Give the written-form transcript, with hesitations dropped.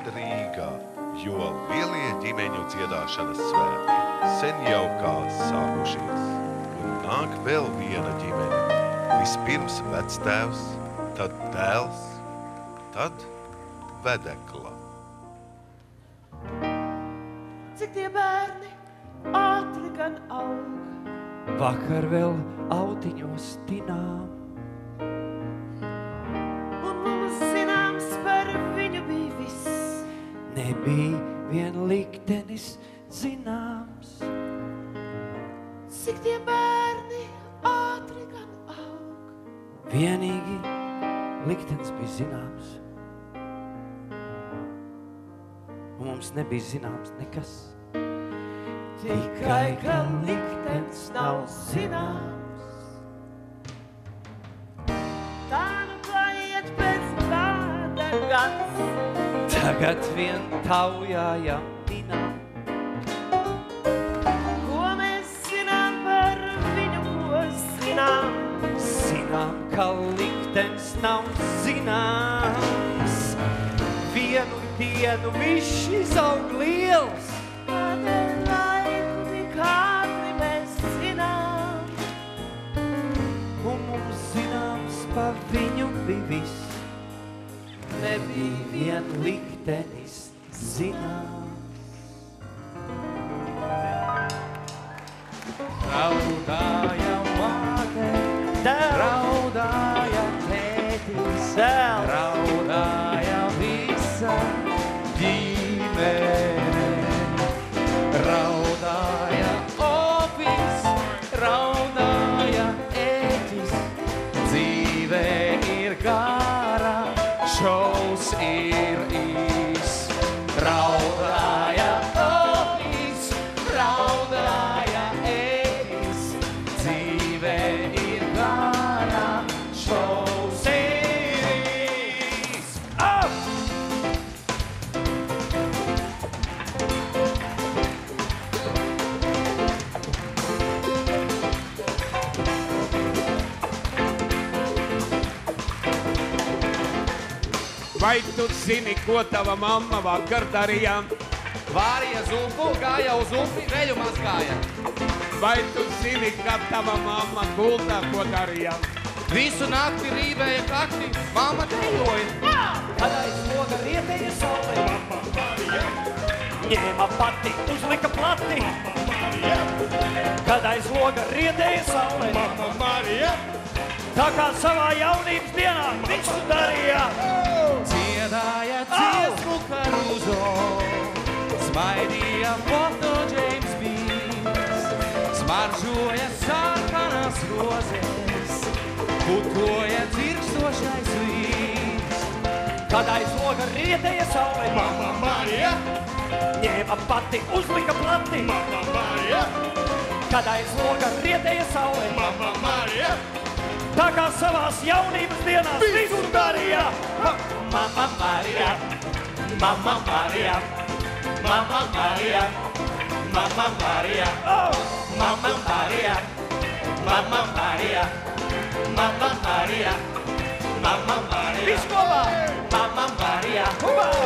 tad Rīgā, jo lielie ģimeņu dziedāšanas svētki sen jau kā sākušies. Un nāk vēl viena ģimene. Vispirms vectēvs, tad dēls, tad vedekla. Cik tie bērni ātri gan aug. Vakar vēl autiņos tinām. Un mums zināms par viņu bija viss. Nebija vien liktenis zināms. Cik tie bērni ātri gan aug. Vienīgi liktenis bija zināms. Un mums nebija zināms nekas. Tikai, ka liktenis nav zināms. Tā nu paiet pēc kāda gads. Tagad vien taujājam minām. Ko mēs zinām par viņu, ko zinām? Zinām, ka liktenis nav zināms. Vienu dienu viņš izaug liels. Kādēļ laiku tik ātri mēs zinām? Un mums zināms par viņu bija viss. Nebija vien liktenis zināms. Raudāja māte, raudāja tētis, raudāja visa ģimene. Raudāja opis, raudāja ēķis, dzīve ir gara, šovs ir īs. Raudāja opis, raudāja ēķis, dzīve ir gara, šovs ir īs. Vai tu zini, ko tava mamma vakar darīja? Vārīja zupu, gāja uz upi, veļu mazgāja. Vai tu zini, ka tava mamma gultā ko darīja? Visu nakti rīvēja kakti, mamma dejoja. Kad aiz loga rietēja saulē, ņēma pati, uzlika plati. Kad aiz loga rietēja saulē, tā kā savā jaunības dienā viņš to darīja. Dziedāja dziesmu Caruso, smaidīja foto James Beans, smaržoja sarkanas rozes, putoja dzirkstošais vīns. Kad aiz loga rietēja saulē, ņēma pati, uzlika plati. Kad aiz loga rietēja saulē, tā kā savās jaunības dienās visu darīja. Mamma Maria, Mamma Maria, Mamma Maria, Mamma Maria, Mamma Maria, Mamma Maria, Mamma Maria, Mamma Maria, Visu kopā! Mamma Maria, Hurrā!